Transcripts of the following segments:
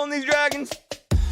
pulling these dragons.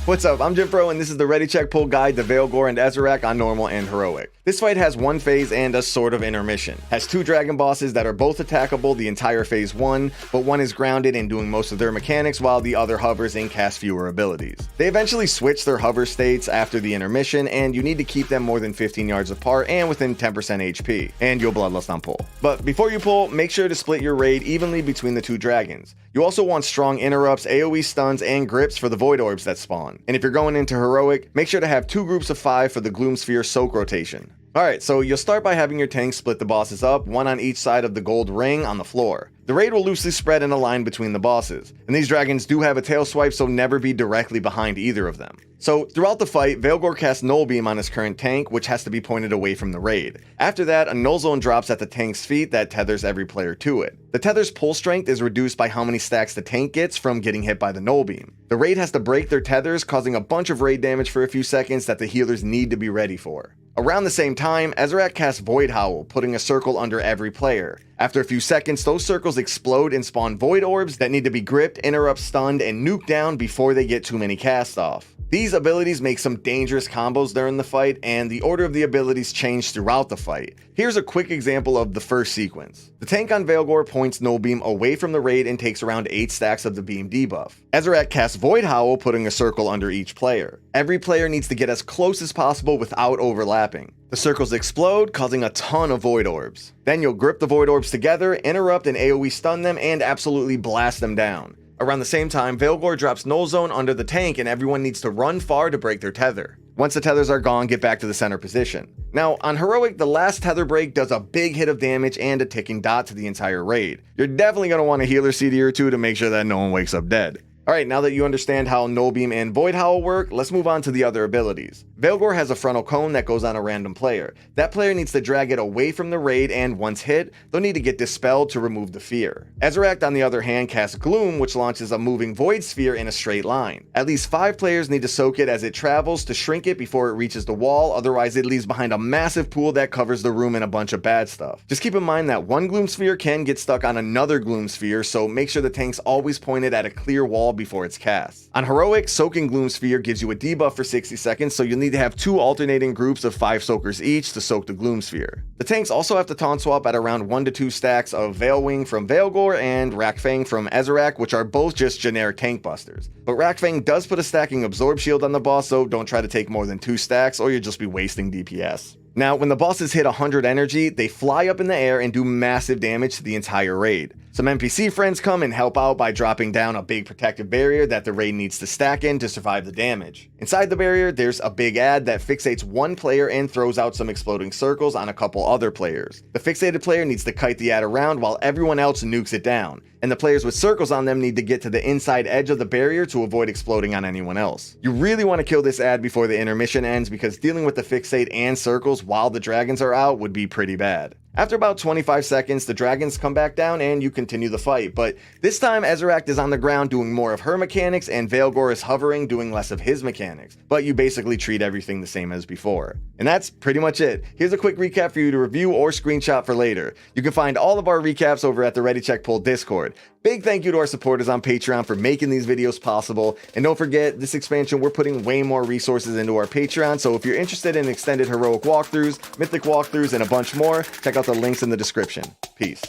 What's up, I'm Jim Pro, and this is the Ready Check Pull Guide to Vaelgor and Ezzorak on Normal and Heroic. This fight has one phase and a sort of intermission. Has two dragon bosses that are both attackable the entire phase 1, but one is grounded and doing most of their mechanics while the other hovers and casts fewer abilities. They eventually switch their hover states after the intermission, and you need to keep them more than 15 yards apart and within 10% HP, and you'll bloodlust on pull. But before you pull, make sure to split your raid evenly between the two dragons. You also want strong interrupts, AoE stuns, and grips for the void orbs that spawn. And if you're going into Heroic, make sure to have 2 groups of 5 for the Gloom Sphere soak rotation. Alright, so you'll start by having your tanks split the bosses up, one on each side of the gold ring on the floor. The raid will loosely spread in a line between the bosses, and these dragons do have a tail swipe, so never be directly behind either of them. So throughout the fight, Vaelgor casts Null Beam on his current tank, which has to be pointed away from the raid. After that, a Null Zone drops at the tank's feet that tethers every player to it. The tether's pull strength is reduced by how many stacks the tank gets from getting hit by the Null Beam. The raid has to break their tethers, causing a bunch of raid damage for a few seconds that the healers need to be ready for. Around the same time, Ezzorak casts Void Howl, putting a circle under every player. After a few seconds, those circles explode and spawn Void Orbs that need to be gripped, interrupt, stunned, and nuked down before they get too many cast off. These abilities make some dangerous combos during the fight, and the order of the abilities change throughout the fight. Here's a quick example of the first sequence. The tank on Vaelgor points Null Beam away from the raid and takes around 8 stacks of the beam debuff. Ezzorak casts Void Howl, putting a circle under each player. Every player needs to get as close as possible without overlapping. The circles explode, causing a ton of Void Orbs. Then you'll grip the Void Orbs together, interrupt and AoE stun them, and absolutely blast them down. Around the same time, Vaelgor drops Null Zone under the tank and everyone needs to run far to break their tether. Once the tethers are gone, get back to the center position. Now, on Heroic, the last tether break does a big hit of damage and a ticking dot to the entire raid. You're definitely going to want a healer CD or 2 to make sure that no one wakes up dead. Alright, now that you understand how Null Beam and Void Howl work, let's move on to the other abilities. Vaelgor has a frontal cone that goes on a random player. That player needs to drag it away from the raid, and once hit, they'll need to get dispelled to remove the fear. Ezzorak, on the other hand, casts Gloom, which launches a moving void sphere in a straight line. At least 5 players need to soak it as it travels to shrink it before it reaches the wall, otherwise it leaves behind a massive pool that covers the room and a bunch of bad stuff. Just keep in mind that one Gloom Sphere can get stuck on another Gloom Sphere, so make sure the tank's always pointed at a clear wall before it's cast. On Heroic, soaking Gloom Sphere gives you a debuff for 60 seconds, so you'll need to have 2 alternating groups of 5 soakers each to soak the Gloom Sphere. The tanks also have to taunt swap at around 1 to 2 stacks of Veilwing from Vaelgor and Rakfang from Ezzorak, which are both just generic tank busters. But Rakfang does put a stacking absorb shield on the boss, so don't try to take more than 2 stacks or you'll just be wasting DPS. Now, when the bosses hit 100 energy, they fly up in the air and do massive damage to the entire raid. Some NPC friends come and help out by dropping down a big protective barrier that the raid needs to stack in to survive the damage. Inside the barrier, there's a big ad that fixates one player and throws out some exploding circles on a couple other players. The fixated player needs to kite the ad around while everyone else nukes it down, and the players with circles on them need to get to the inside edge of the barrier to avoid exploding on anyone else. You really want to kill this ad before the intermission ends because dealing with the fixate and circles while the dragons are out would be pretty bad. After about 25 seconds, the dragons come back down and you continue the fight, but this time Ezzorak is on the ground doing more of her mechanics and Vaelgor is hovering doing less of his mechanics, but you basically treat everything the same as before. And that's pretty much it. Here's a quick recap for you to review or screenshot for later. You can find all of our recaps over at the Ready Check Pull Discord. Big thank you to our supporters on Patreon for making these videos possible, and don't forget, this expansion we're putting way more resources into our Patreon, so if you're interested in extended heroic walkthroughs, mythic walkthroughs, and a bunch more, check out the links in the description. Peace.